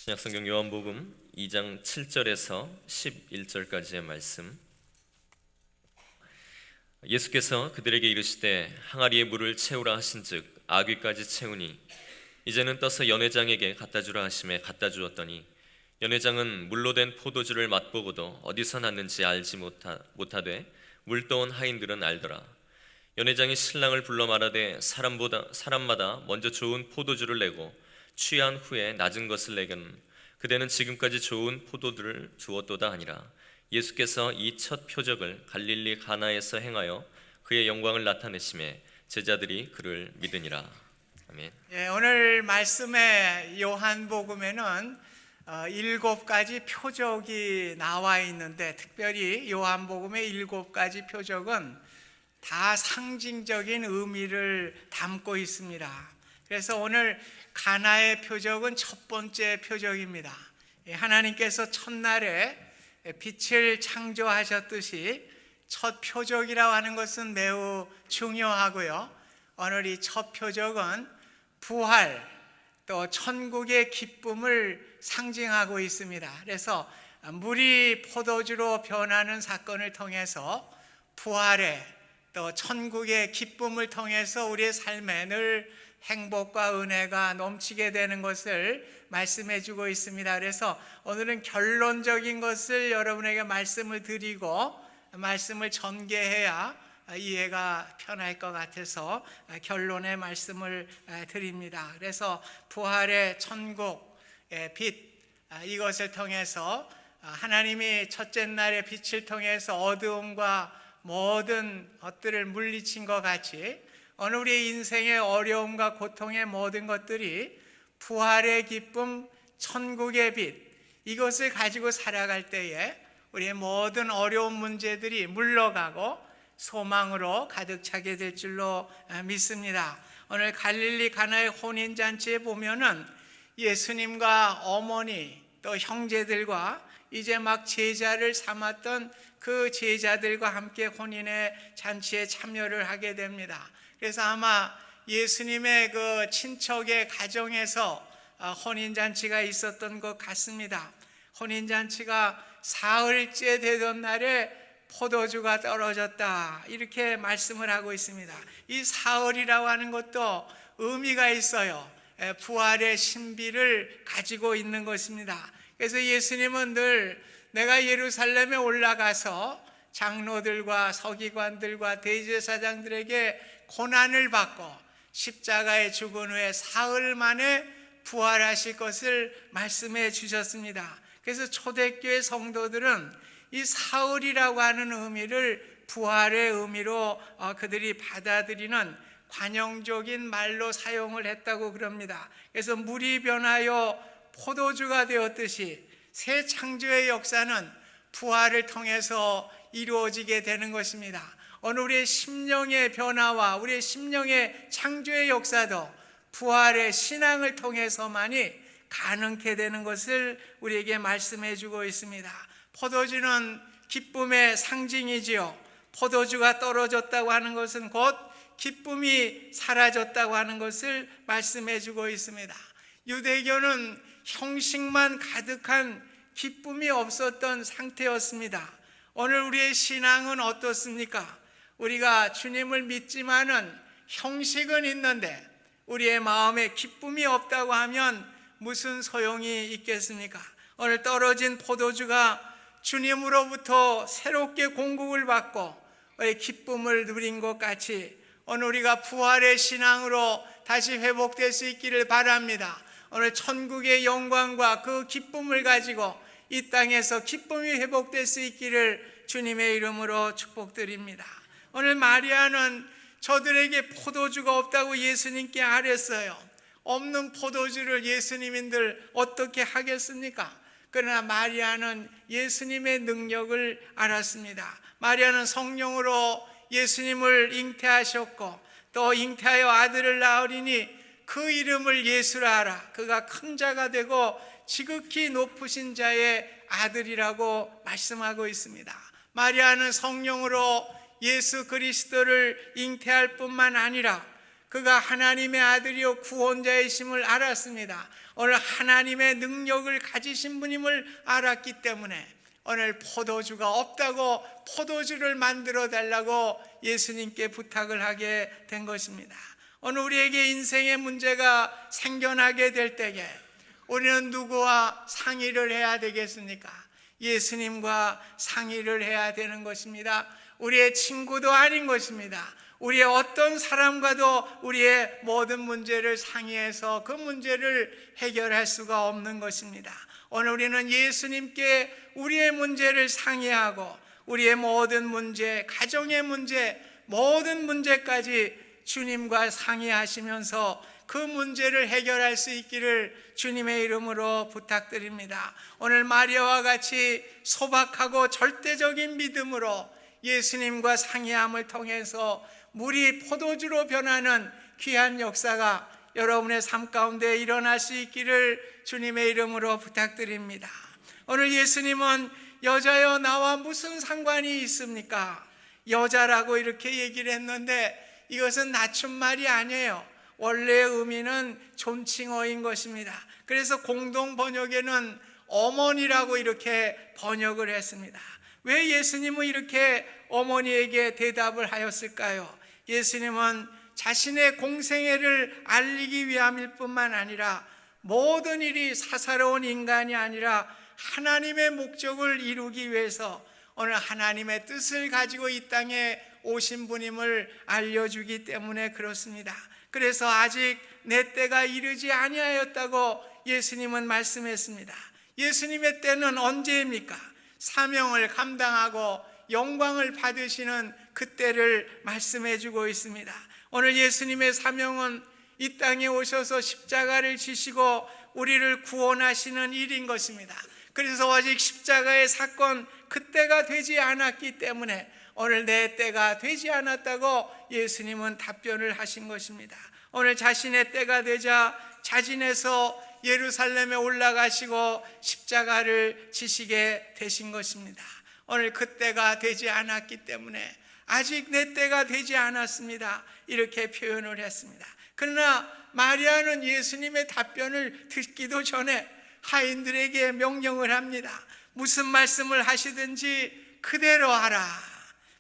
신약성경 요한복음 2장 7절에서 11절까지의 말씀. 예수께서 그들에게 이르시되 항아리에 물을 채우라 하신즉 아귀까지 채우니 이제는 떠서 연회장에게 갖다 주라 하심에 갖다 주었더니 연회장은 물로 된 포도주를 맛보고도 어디서 났는지 알지 못하되 물 떠온 하인들은 알더라. 연회장이 신랑을 불러 말하되 사람마다 먼저 좋은 포도주를 내고 취한 후에 낮은 것을 내게는 그대는 지금까지 좋은 포도주를 주었도다 하니라. 예수께서 이 첫 표적을 갈릴리 가나에서 행하여 그의 영광을 나타내심에 제자들이 그를 믿으니라. 아멘. 오늘 말씀의 요한복음에는 7가지 표적이 나와 있는데, 특별히 요한복음의 7가지 표적은 다 상징적인 의미를 담고 있습니다. 그래서 오늘 가나의 표적은 첫 번째 표적입니다. 하나님께서 첫날에 빛을 창조하셨듯이 첫 표적이라고 하는 것은 매우 중요하고요. 오늘 이 첫 표적은 부활, 또 천국의 기쁨을 상징하고 있습니다. 그래서 물이 포도주로 변하는 사건을 통해서 부활의 또 천국의 기쁨을 통해서 우리의 삶에 늘 행복과 은혜가 넘치게 되는 것을 말씀해 주고 있습니다. 그래서 오늘은 결론적인 것을 여러분에게 말씀을 드리고 말씀을 전개해야 이해가 편할 것 같아서 결론의 말씀을 드립니다. 그래서 부활의 천국의 빛, 이것을 통해서 하나님이 첫째 날의 빛을 통해서 어두움과 모든 것들을 물리친 것 같이 오늘 우리의 인생의 어려움과 고통의 모든 것들이 부활의 기쁨, 천국의 빛, 이것을 가지고 살아갈 때에 우리의 모든 어려운 문제들이 물러가고 소망으로 가득 차게 될 줄로 믿습니다. 오늘 갈릴리 가나의 혼인잔치에 보면은 예수님과 어머니 또 형제들과 이제 막 제자를 삼았던 그 제자들과 함께 혼인의 잔치에 참여를 하게 됩니다. 그래서 아마 예수님의 그 친척의 가정에서 혼인잔치가 있었던 것 같습니다. 혼인잔치가 사흘째 되던 날에 포도주가 떨어졌다, 이렇게 말씀을 하고 있습니다. 이 사흘이라고 하는 것도 의미가 있어요. 부활의 신비를 가지고 있는 것입니다. 그래서 예수님은 늘 내가 예루살렘에 올라가서 장로들과 서기관들과 대제사장들에게 고난을 받고 십자가에 죽은 후에 사흘 만에 부활하실 것을 말씀해 주셨습니다. 그래서 초대교회 성도들은 이 사흘이라고 하는 의미를 부활의 의미로 그들이 받아들이는 관용적인 말로 사용을 했다고 그럽니다. 그래서 물이 변하여 포도주가 되었듯이 새 창조의 역사는 부활을 통해서 이루어지게 되는 것입니다. 오늘 우리의 심령의 변화와 우리의 심령의 창조의 역사도 부활의 신앙을 통해서만이 가능케 되는 것을 우리에게 말씀해 주고 있습니다. 포도주는 기쁨의 상징이지요. 포도주가 떨어졌다고 하는 것은 곧 기쁨이 사라졌다고 하는 것을 말씀해 주고 있습니다. 유대교는 형식만 가득한 기쁨이 없었던 상태였습니다. 오늘 우리의 신앙은 어떻습니까? 우리가 주님을 믿지만은 형식은 있는데 우리의 마음에 기쁨이 없다고 하면 무슨 소용이 있겠습니까? 오늘 떨어진 포도주가 주님으로부터 새롭게 공급을 받고 우리의 기쁨을 누린 것 같이 오늘 우리가 부활의 신앙으로 다시 회복될 수 있기를 바랍니다. 오늘 천국의 영광과 그 기쁨을 가지고 이 땅에서 기쁨이 회복될 수 있기를 주님의 이름으로 축복드립니다. 오늘 마리아는 저들에게 포도주가 없다고 예수님께 아뢰었어요. 없는 포도주를 예수님인들 어떻게 하겠습니까? 그러나 마리아는 예수님의 능력을 알았습니다. 마리아는 성령으로 예수님을 잉태하셨고 또 잉태하여 아들을 낳으리니 그 이름을 예수라 하라. 그가 큰 자가 되고 지극히 높으신 자의 아들이라고 말씀하고 있습니다. 마리아는 성령으로 예수 그리스도를 잉태할 뿐만 아니라 그가 하나님의 아들이요 구원자이심을 알았습니다. 오늘 하나님의 능력을 가지신 분임을 알았기 때문에 오늘 포도주가 없다고 포도주를 만들어 달라고 예수님께 부탁을 하게 된 것입니다. 오늘 우리에게 인생의 문제가 생겨나게 될 때에 우리는 누구와 상의를 해야 되겠습니까? 예수님과 상의를 해야 되는 것입니다. 우리의 친구도 아닌 것입니다. 우리의 어떤 사람과도 우리의 모든 문제를 상의해서 그 문제를 해결할 수가 없는 것입니다. 오늘 우리는 예수님께 우리의 문제를 상의하고 우리의 모든 문제, 가정의 문제, 모든 문제까지 주님과 상의하시면서 그 문제를 해결할 수 있기를 주님의 이름으로 부탁드립니다. 오늘 마리아와 같이 소박하고 절대적인 믿음으로 예수님과 상의함을 통해서 물이 포도주로 변하는 귀한 역사가 여러분의 삶 가운데 일어날 수 있기를 주님의 이름으로 부탁드립니다. 오늘 예수님은 여자여 나와 무슨 상관이 있습니까? 여자라고 이렇게 얘기를 했는데 이것은 낮춤말이 아니에요. 원래의 의미는 존칭어인 것입니다. 그래서 공동 번역에는 어머니라고 이렇게 번역을 했습니다. 왜 예수님은 이렇게 어머니에게 대답을 하였을까요? 예수님은 자신의 공생애를 알리기 위함일 뿐만 아니라 모든 일이 사사로운 인간이 아니라 하나님의 목적을 이루기 위해서 오늘 하나님의 뜻을 가지고 이 땅에 오신 분임을 알려주기 때문에 그렇습니다. 그래서 아직 내 때가 이르지 아니하였다고 예수님은 말씀했습니다. 예수님의 때는 언제입니까? 사명을 감당하고 영광을 받으시는 그때를 말씀해 주고 있습니다. 오늘 예수님의 사명은 이 땅에 오셔서 십자가를 지시고 우리를 구원하시는 일인 것입니다. 그래서 아직 십자가의 사건 그때가 되지 않았기 때문에 오늘 내 때가 되지 않았다고 예수님은 답변을 하신 것입니다. 오늘 자신의 때가 되자 자진해서 예루살렘에 올라가시고 십자가를 지시게 되신 것입니다. 오늘 그때가 되지 않았기 때문에 아직 내 때가 되지 않았습니다. 이렇게 표현을 했습니다. 그러나 마리아는 예수님의 답변을 듣기도 전에 하인들에게 명령을 합니다. 무슨 말씀을 하시든지 그대로 하라.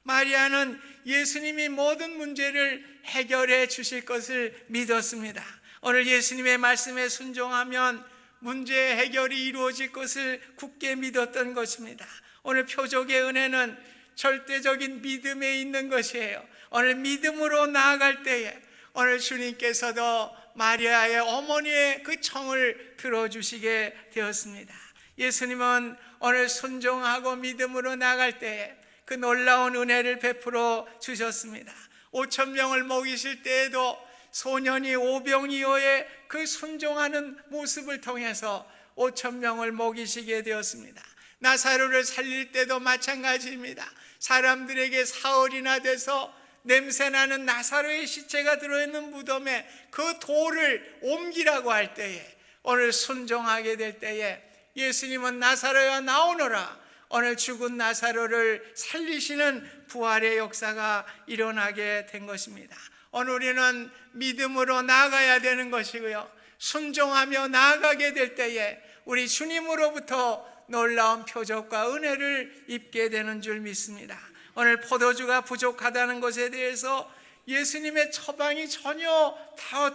마리아는 예수님이 모든 문제를 해결해 주실 것을 믿었습니다. 오늘 예수님의 말씀에 순종하면 문제 해결이 이루어질 것을 굳게 믿었던 것입니다. 오늘 표적의 은혜는 절대적인 믿음에 있는 것이에요. 오늘 믿음으로 나아갈 때에 오늘 주님께서도 마리아의 어머니의 그 청을 들어주시게 되었습니다. 예수님은 오늘 순종하고 믿음으로 나갈 때에 그 놀라운 은혜를 베풀어 주셨습니다. 5,000명을 먹이실 때에도 소년이 오병이어의 그 순종하는 모습을 통해서 5,000명을 먹이시게 되었습니다. 나사로를 살릴 때도 마찬가지입니다. 사람들에게 사흘이나 돼서 냄새나는 나사로의 시체가 들어있는 무덤에 그 돌을 옮기라고 할 때에 오늘 순종하게 될 때에 예수님은 나사로야 나오너라, 오늘 죽은 나사로를 살리시는 부활의 역사가 일어나게 된 것입니다. 오늘 우리는 믿음으로 나아가야 되는 것이고요, 순종하며 나아가게 될 때에 우리 주님으로부터 놀라운 표적과 은혜를 입게 되는 줄 믿습니다. 오늘 포도주가 부족하다는 것에 대해서 예수님의 처방이 전혀 다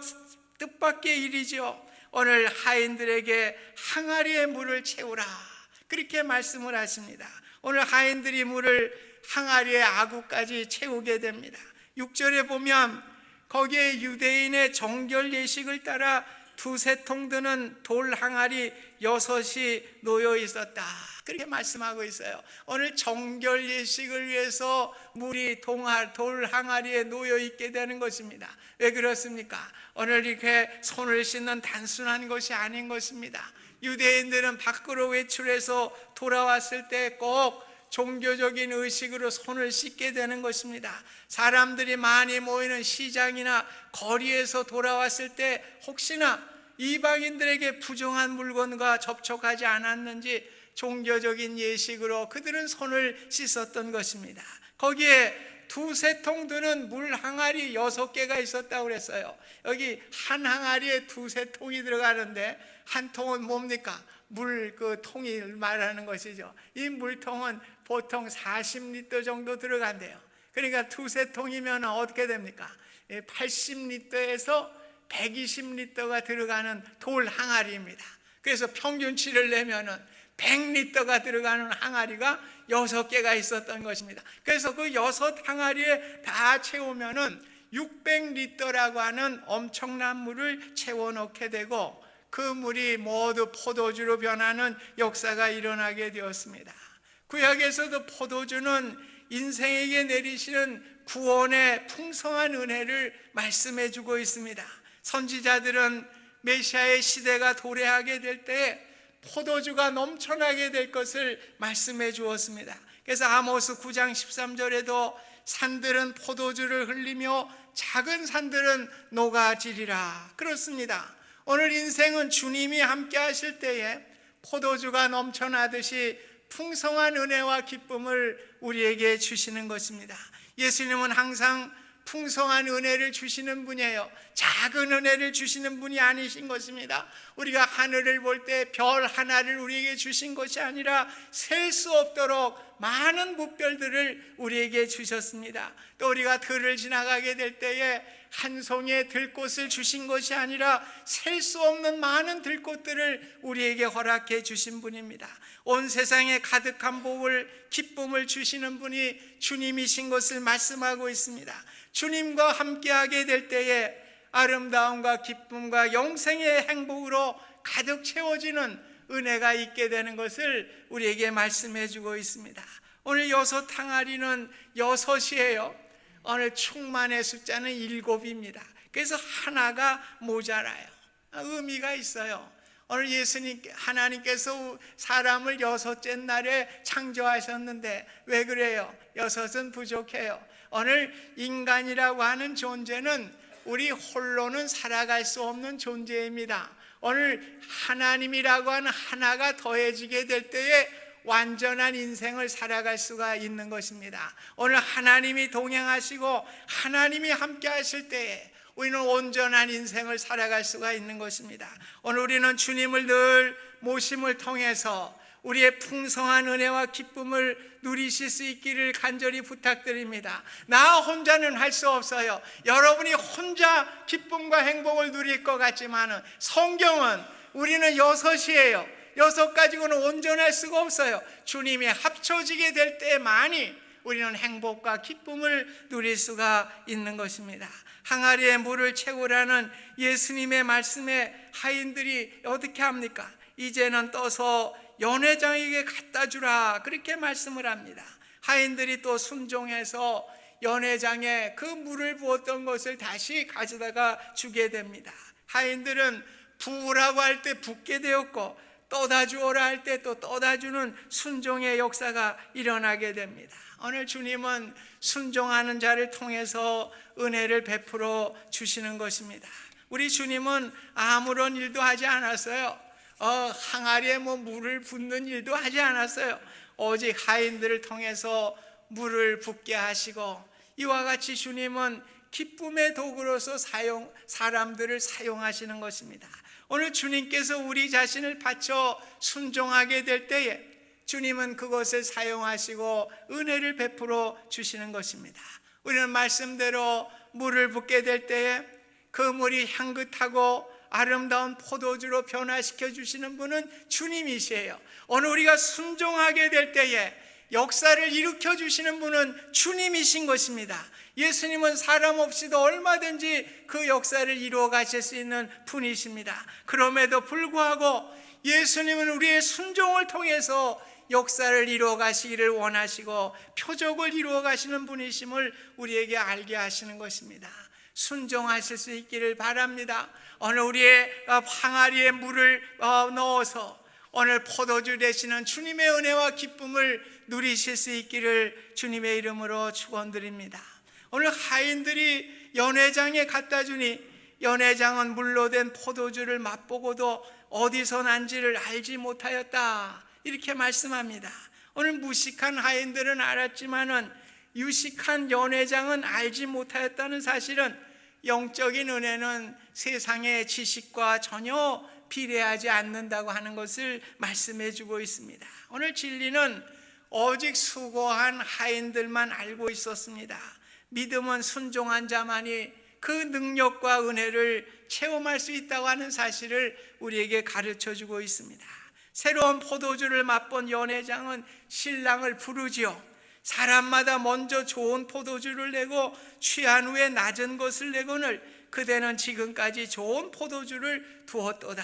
뜻밖의 일이죠. 오늘 하인들에게 항아리에 물을 채우라, 그렇게 말씀을 하십니다. 오늘 하인들이 물을 항아리에 아구까지 채우게 됩니다. 6절에 보면 거기에 유대인의 정결 예식을 따라 2-3통 드는 돌 항아리 6이 놓여 있었다, 그렇게 말씀하고 있어요. 오늘 정결 예식을 위해서 물이 돌 항아리에 놓여 있게 되는 것입니다. 왜 그렇습니까? 오늘 이렇게 손을 씻는 단순한 것이 아닌 것입니다. 유대인들은 밖으로 외출해서 돌아왔을 때 꼭 종교적인 의식으로 손을 씻게 되는 것입니다. 사람들이 많이 모이는 시장이나 거리에서 돌아왔을 때 혹시나 이방인들에게 부정한 물건과 접촉하지 않았는지 종교적인 예식으로 그들은 손을 씻었던 것입니다. 거기에 두세 통 드는 물 항아리 6개가 있었다고 그랬어요. 여기 한 항아리에 두세 통이 들어가는데 한 통은 뭡니까? 물 그 통이 말하는 것이죠. 이 물통은 보통 40리터 정도 들어간대요. 그러니까 두세 통이면 어떻게 됩니까? 80리터에서 120리터가 들어가는 돌 항아리입니다. 그래서 평균치를 내면은 100리터가 들어가는 항아리가 6개가 있었던 것입니다. 그래서 그 6항아리에 다 채우면은 600리터라고 하는 엄청난 물을 채워넣게 되고 그 물이 모두 포도주로 변하는 역사가 일어나게 되었습니다. 구약에서도 포도주는 인생에게 내리시는 구원의 풍성한 은혜를 말씀해 주고 있습니다. 선지자들은 메시아의 시대가 도래하게 될 때에 포도주가 넘쳐나게 될 것을 말씀해 주었습니다. 그래서 아모스 9장 13절에도 산들은 포도주를 흘리며 작은 산들은 녹아지리라 그렇습니다. 오늘 인생은 주님이 함께 하실 때에 포도주가 넘쳐나듯이 풍성한 은혜와 기쁨을 우리에게 주시는 것입니다. 예수님은 항상 풍성한 은혜를 주시는 분이에요. 작은 은혜를 주시는 분이 아니신 것입니다. 우리가 하늘을 볼 때 별 하나를 우리에게 주신 것이 아니라 셀 수 없도록 많은 무별들을 우리에게 주셨습니다. 또 우리가 들을 지나가게 될 때에 한 송이의 들꽃을 주신 것이 아니라 셀 수 없는 많은 들꽃들을 우리에게 허락해 주신 분입니다. 온 세상에 가득한 복을 기쁨을 주시는 분이 주님이신 것을 말씀하고 있습니다. 주님과 함께하게 될 때에 아름다움과 기쁨과 영생의 행복으로 가득 채워지는 은혜가 있게 되는 것을 우리에게 말씀해 주고 있습니다. 오늘 6항아리는 6이에요. 오늘 충만의 숫자는 7입니다. 그래서 하나가 모자라요. 의미가 있어요. 오늘 하나님께서 사람을 6째 날에 창조하셨는데 왜 그래요? 6은 부족해요. 오늘 인간이라고 하는 존재는 우리 홀로는 살아갈 수 없는 존재입니다. 오늘 하나님이라고 하는 하나가 더해지게 될 때에 완전한 인생을 살아갈 수가 있는 것입니다. 오늘 하나님이 동행하시고 하나님이 함께 하실 때에 우리는 온전한 인생을 살아갈 수가 있는 것입니다. 오늘 우리는 주님을 늘 모심을 통해서 우리의 풍성한 은혜와 기쁨을 누리실 수 있기를 간절히 부탁드립니다. 나 혼자는 할 수 없어요. 여러분이 혼자 기쁨과 행복을 누릴 것 같지만 성경은 우리는 6이에요. 6 가지고는 온전할 수가 없어요. 주님이 합쳐지게 될 때만이 우리는 행복과 기쁨을 누릴 수가 있는 것입니다. 항아리에 물을 채우라는 예수님의 말씀에 하인들이 어떻게 합니까? 이제는 떠서 연회장에게 갖다 주라 그렇게 말씀을 합니다. 하인들이 또 순종해서 연회장에 그 물을 부었던 것을 다시 가져다가 주게 됩니다. 하인들은 부으라고 할 때 붓게 되었고 떠다 주어라 할 때 또 떠다 주는 순종의 역사가 일어나게 됩니다. 오늘 주님은 순종하는 자를 통해서 은혜를 베풀어 주시는 것입니다. 우리 주님은 아무런 일도 하지 않았어요. 항아리에 물을 붓는 일도 하지 않았어요. 오직 하인들을 통해서 물을 붓게 하시고 이와 같이 주님은 기쁨의 도구로서 사람들을 사용하시는 것입니다. 오늘 주님께서 우리 자신을 바쳐 순종하게 될 때에 주님은 그것을 사용하시고 은혜를 베풀어 주시는 것입니다. 우리는 말씀대로 물을 붓게 될 때에 그 물이 향긋하고 아름다운 포도주로 변화시켜 주시는 분은 주님이시에요. 오늘 우리가 순종하게 될 때에 역사를 일으켜 주시는 분은 주님이신 것입니다. 예수님은 사람 없이도 얼마든지 그 역사를 이루어 가실 수 있는 분이십니다. 그럼에도 불구하고 예수님은 우리의 순종을 통해서 역사를 이루어 가시기를 원하시고 표적을 이루어 가시는 분이심을 우리에게 알게 하시는 것입니다. 순종하실 수 있기를 바랍니다. 오늘 우리의 항아리에 물을 넣어서 오늘 포도주 되시는 주님의 은혜와 기쁨을 누리실 수 있기를 주님의 이름으로 축원드립니다. 오늘 하인들이 연회장에 갖다 주니 연회장은 물로 된 포도주를 맛보고도 어디서 난지를 알지 못하였다 이렇게 말씀합니다. 오늘 무식한 하인들은 알았지만은 유식한 연회장은 알지 못하였다는 사실은 영적인 은혜는 세상의 지식과 전혀 비례하지 않는다고 하는 것을 말씀해 주고 있습니다. 오늘 진리는 오직 수고한 하인들만 알고 있었습니다. 믿음은 순종한 자만이 그 능력과 은혜를 체험할 수 있다고 하는 사실을 우리에게 가르쳐 주고 있습니다. 새로운 포도주를 맛본 연회장은 신랑을 부르지요. 사람마다 먼저 좋은 포도주를 내고 취한 후에 낮은 것을 내거늘 그대는 지금까지 좋은 포도주를 두었도다.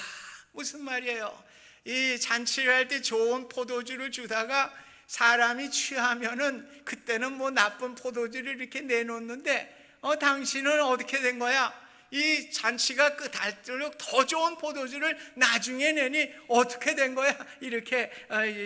무슨 말이에요? 이 잔치를 할 때 좋은 포도주를 주다가 사람이 취하면은 그때는 뭐 나쁜 포도주를 이렇게 내놓는데 당신은 어떻게 된 거야? 이 잔치가 끝날수록 더 좋은 포도주를 나중에 내니 어떻게 된 거야? 이렇게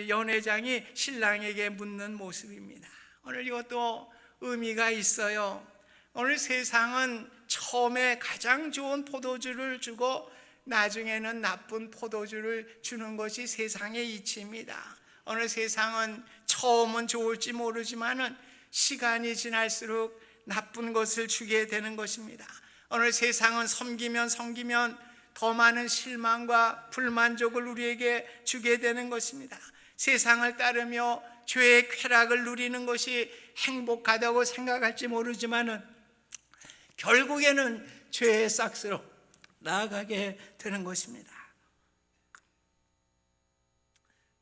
연회장이 신랑에게 묻는 모습입니다. 오늘 이것도 의미가 있어요. 오늘 세상은 처음에 가장 좋은 포도주를 주고 나중에는 나쁜 포도주를 주는 것이 세상의 이치입니다. 어느 세상은 처음은 좋을지 모르지만은 시간이 지날수록 나쁜 것을 주게 되는 것입니다. 어느 세상은 섬기면 더 많은 실망과 불만족을 우리에게 주게 되는 것입니다. 세상을 따르며 죄의 쾌락을 누리는 것이 행복하다고 생각할지 모르지만은 결국에는 죄의 싹스로 나아가게 되는 것입니다.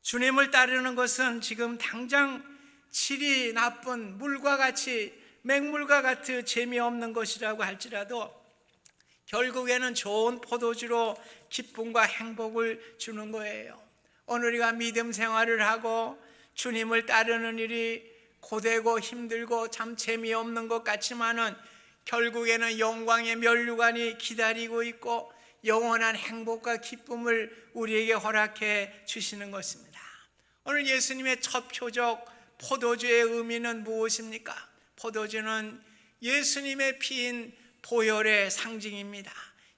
주님을 따르는 것은 지금 당장 질이 나쁜 물과 같이 맹물과 같은 재미없는 것이라고 할지라도 결국에는 좋은 포도주로 기쁨과 행복을 주는 거예요. 오늘 우리가 믿음 생활을 하고 주님을 따르는 일이 고되고 힘들고 참 재미없는 것 같지만은 결국에는 영광의 면류관이 기다리고 있고 영원한 행복과 기쁨을 우리에게 허락해 주시는 것입니다. 오늘 예수님의 첫 표적 포도주의 의미는 무엇입니까? 포도주는 예수님의 피인 보혈의 상징입니다.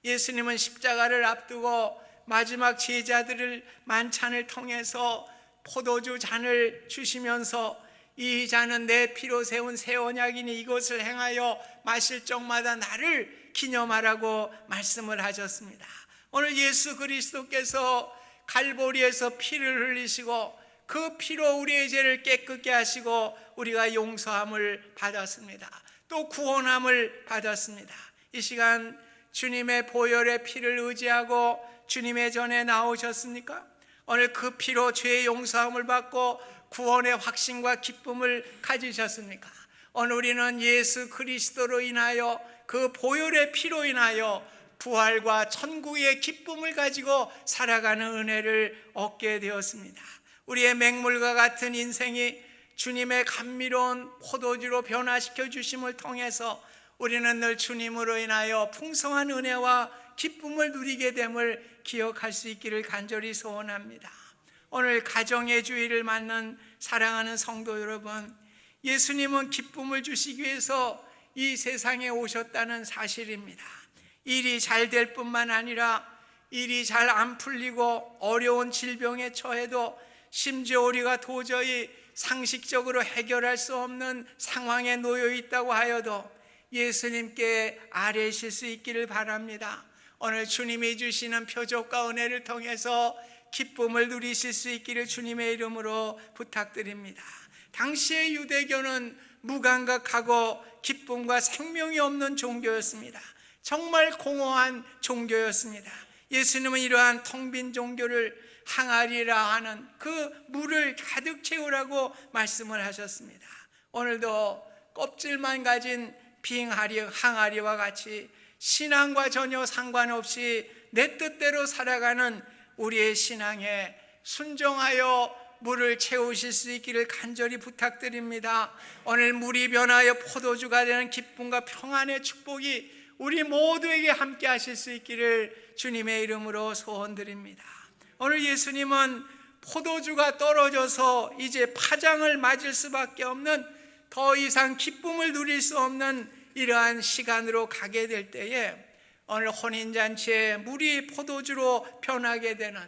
예수님은 십자가를 앞두고 마지막 제자들을 만찬을 통해서 포도주 잔을 주시면서 이 잔은 내 피로 세운 새 언약이니 이것을 행하여 마실 적마다 나를 기념하라고 말씀을 하셨습니다. 오늘 예수 그리스도께서 갈보리에서 피를 흘리시고 그 피로 우리의 죄를 깨끗게 하시고 우리가 용서함을 받았습니다. 또 구원함을 받았습니다. 이 시간 주님의 보혈의 피를 의지하고 주님의 전에 나오셨습니까? 오늘 그 피로 죄의 용서함을 받고 구원의 확신과 기쁨을 가지셨습니까? 오늘 우리는 예수 그리스도로 인하여 그 보혈의 피로 인하여 부활과 천국의 기쁨을 가지고 살아가는 은혜를 얻게 되었습니다. 우리의 맹물과 같은 인생이 주님의 감미로운 포도주로 변화시켜 주심을 통해서 우리는 늘 주님으로 인하여 풍성한 은혜와 기쁨을 누리게 됨을 기억할 수 있기를 간절히 소원합니다. 오늘 가정의 주일을 맞는 사랑하는 성도 여러분, 예수님은 기쁨을 주시기 위해서 이 세상에 오셨다는 사실입니다. 일이 잘 될 뿐만 아니라 일이 잘 안 풀리고 어려운 질병에 처해도 심지어 우리가 도저히 상식적으로 해결할 수 없는 상황에 놓여 있다고 하여도 예수님께 아뢰실 수 있기를 바랍니다. 오늘 주님이 주시는 표적과 은혜를 통해서 기쁨을 누리실 수 있기를 주님의 이름으로 부탁드립니다. 당시의 유대교는 무감각하고 기쁨과 생명이 없는 종교였습니다. 정말 공허한 종교였습니다. 예수님은 이러한 텅 빈 종교를 항아리라 하는 그 물을 가득 채우라고 말씀을 하셨습니다. 오늘도 껍질만 가진 빈 항아리와 같이 신앙과 전혀 상관없이 내 뜻대로 살아가는 우리의 신앙에 순종하여 물을 채우실 수 있기를 간절히 부탁드립니다. 오늘 물이 변하여 포도주가 되는 기쁨과 평안의 축복이 우리 모두에게 함께 하실 수 있기를 주님의 이름으로 소원드립니다. 오늘 예수님은 포도주가 떨어져서 이제 파장을 맞을 수밖에 없는 더 이상 기쁨을 누릴 수 없는 이러한 시간으로 가게 될 때에 오늘 혼인잔치에 물이 포도주로 변하게 되는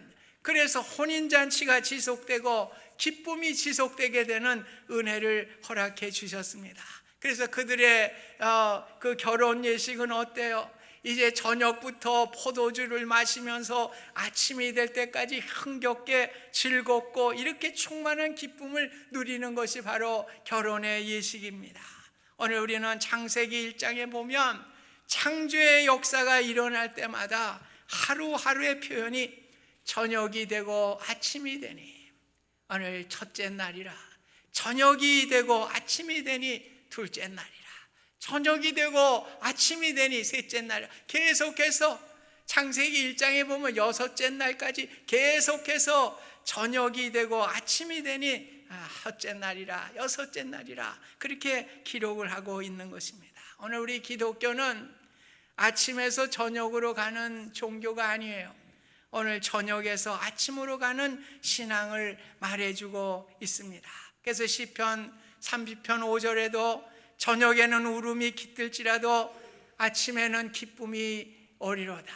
그래서 혼인잔치가 지속되고 기쁨이 지속되게 되는 은혜를 허락해 주셨습니다. 그래서 그들의 그 결혼 예식은 어때요? 이제 저녁부터 포도주를 마시면서 아침이 될 때까지 흥겹게 즐겁고 이렇게 충만한 기쁨을 누리는 것이 바로 결혼의 예식입니다. 오늘 우리는 창세기 1장에 보면 창조의 역사가 일어날 때마다 하루하루의 표현이 저녁이 되고 아침이 되니 오늘 첫째 날이라, 저녁이 되고 아침이 되니 둘째 날이라, 저녁이 되고 아침이 되니 셋째 날이라, 계속해서 창세기 1장에 보면 여섯째 날까지 계속해서 저녁이 되고 아침이 되니 첫째 날이라, 여섯째 날이라 그렇게 기록을 하고 있는 것입니다. 오늘 우리 기독교는 아침에서 저녁으로 가는 종교가 아니에요. 오늘 저녁에서 아침으로 가는 신앙을 말해주고 있습니다. 그래서 시편 30편 5절에도 저녁에는 울음이 깃들지라도 아침에는 기쁨이 오리로다.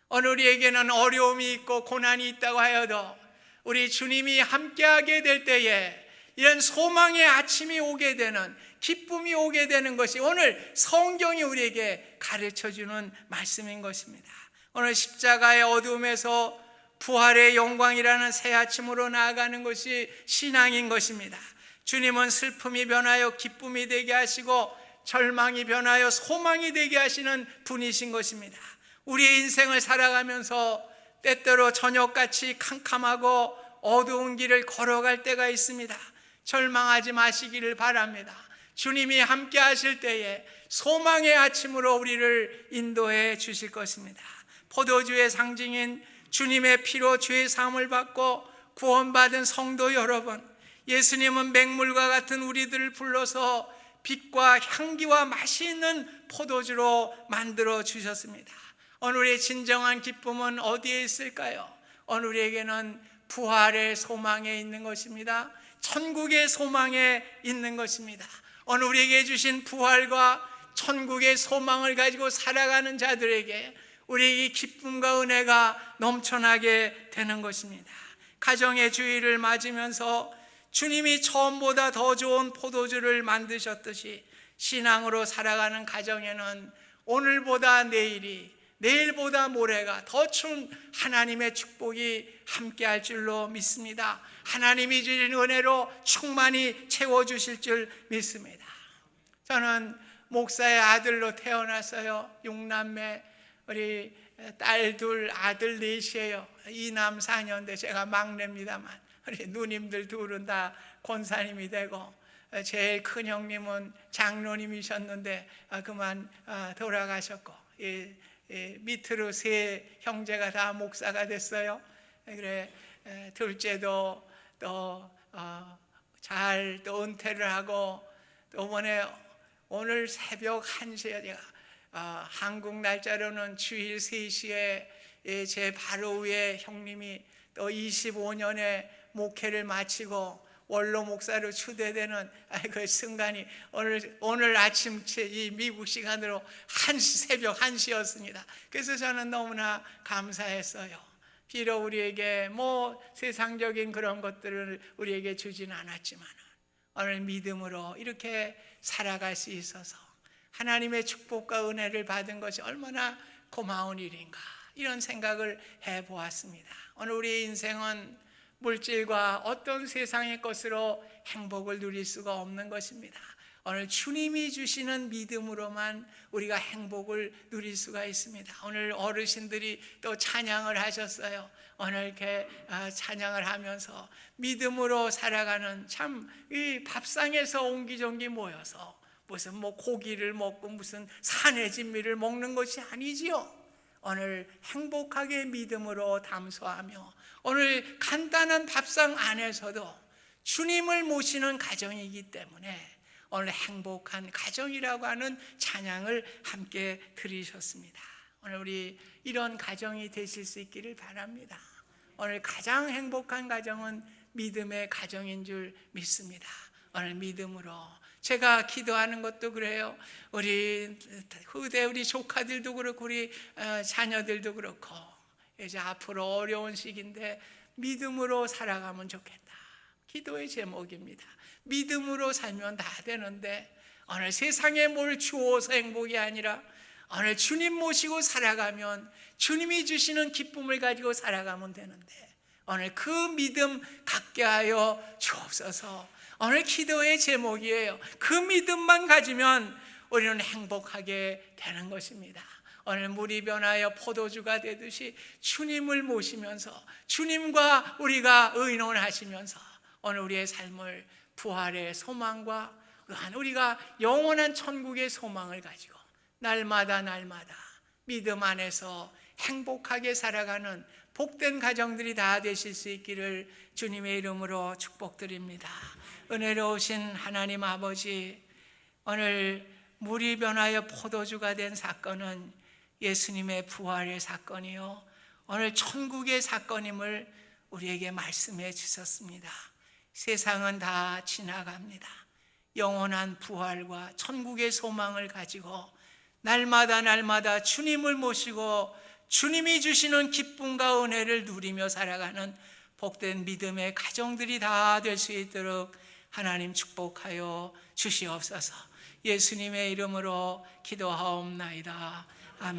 오늘 우리에게는 어려움이 있고 고난이 있다고 하여도 우리 주님이 함께하게 될 때에 이런 소망의 아침이 오게 되는, 기쁨이 오게 되는 것이 오늘 성경이 우리에게 가르쳐주는 말씀인 것입니다. 오늘 십자가의 어둠에서 부활의 영광이라는 새 아침으로 나아가는 것이 신앙인 것입니다. 주님은 슬픔이 변하여 기쁨이 되게 하시고 절망이 변하여 소망이 되게 하시는 분이신 것입니다. 우리의 인생을 살아가면서 때때로 저녁같이 캄캄하고 어두운 길을 걸어갈 때가 있습니다. 절망하지 마시기를 바랍니다. 주님이 함께 하실 때에 소망의 아침으로 우리를 인도해 주실 것입니다. 포도주의 상징인 주님의 피로 죄의 사함을 받고 구원받은 성도 여러분, 예수님은 맹물과 같은 우리들을 불러서 빛과 향기와 맛이 있는 포도주로 만들어 주셨습니다. 오늘의 진정한 기쁨은 어디에 있을까요? 오늘에게는 부활의 소망에 있는 것입니다. 천국의 소망에 있는 것입니다. 오늘 우리에게 주신 부활과 천국의 소망을 가지고 살아가는 자들에게 우리에게 기쁨과 은혜가 넘쳐나게 되는 것입니다. 가정의 주일을 맞으면서 주님이 처음보다 더 좋은 포도주를 만드셨듯이 신앙으로 살아가는 가정에는 오늘보다 내일이, 내일보다 모레가 더 큰 하나님의 축복이 함께할 줄로 믿습니다. 하나님이 주신 은혜로 충만히 채워주실 줄 믿습니다. 저는 목사의 아들로 태어났어요. 6남매, 우리 딸 둘, 아들 넷이에요. 2남 4녀인데 제가 막내입니다만 우리 누님들 둘은 다 권사님이 되고 제일 큰 형님은 장로님이셨는데 그만 돌아가셨고 밑으로 세 형제가 다 목사가 됐어요. 그래 둘째도 또 잘 또 은퇴를 하고 또 이번에 오늘 새벽 1시에 제가 한국 날짜로는 주일 3시에 제 바로 위에 형님이 또 25년의 목회를 마치고 원로 목사로 추대되는 그 순간이 오늘 아침 이 미국 시간으로 새벽 1시였습니다. 그래서 저는 너무나 감사했어요. 비록 우리에게 세상적인 그런 것들을 우리에게 주진 않았지만 오늘 믿음으로 이렇게 살아갈 수 있어서 하나님의 축복과 은혜를 받은 것이 얼마나 고마운 일인가, 이런 생각을 해보았습니다. 오늘 우리의 인생은 물질과 어떤 세상의 것으로 행복을 누릴 수가 없는 것입니다. 오늘 주님이 주시는 믿음으로만 우리가 행복을 누릴 수가 있습니다. 오늘 어르신들이 또 찬양을 하셨어요. 오늘 이렇게 찬양을 하면서 믿음으로 살아가는, 참 이 밥상에서 옹기종기 모여서 무슨 고기를 먹고 무슨 산의 진미를 먹는 것이 아니지요. 오늘 행복하게 믿음으로 담소하며 오늘 간단한 밥상 안에서도 주님을 모시는 가정이기 때문에 오늘 행복한 가정이라고 하는 찬양을 함께 들으셨습니다. 오늘 우리 이런 가정이 되실 수 있기를 바랍니다. 오늘 가장 행복한 가정은 믿음의 가정인 줄 믿습니다. 오늘 믿음으로 제가 기도하는 것도 그래요. 우리 후대 우리 조카들도 그렇고 우리 자녀들도 그렇고 이제 앞으로 어려운 시기인데 믿음으로 살아가면 좋겠다. 기도의 제목입니다. 믿음으로 살면 다 되는데 오늘 세상에 뭘 주어서 행복이 아니라 오늘 주님 모시고 살아가면 주님이 주시는 기쁨을 가지고 살아가면 되는데 오늘 그 믿음 갖게 하여 주옵소서. 오늘 기도의 제목이에요. 그 믿음만 가지면 우리는 행복하게 되는 것입니다. 오늘 물이 변하여 포도주가 되듯이 주님을 모시면서 주님과 우리가 의논하시면서 오늘 우리의 삶을 부활의 소망과 우리가 영원한 천국의 소망을 가지고 날마다 믿음 안에서 행복하게 살아가는 복된 가정들이 다 되실 수 있기를 주님의 이름으로 축복드립니다. 은혜로우신 하나님 아버지, 오늘 물이 변하여 포도주가 된 사건은 예수님의 부활의 사건이요 오늘 천국의 사건임을 우리에게 말씀해 주셨습니다. 세상은 다 지나갑니다. 영원한 부활과 천국의 소망을 가지고 날마다 주님을 모시고 주님이 주시는 기쁨과 은혜를 누리며 살아가는 복된 믿음의 가정들이 다 될 수 있도록 하나님 축복하여 주시옵소서. 예수님의 이름으로 기도하옵나이다. 아멘.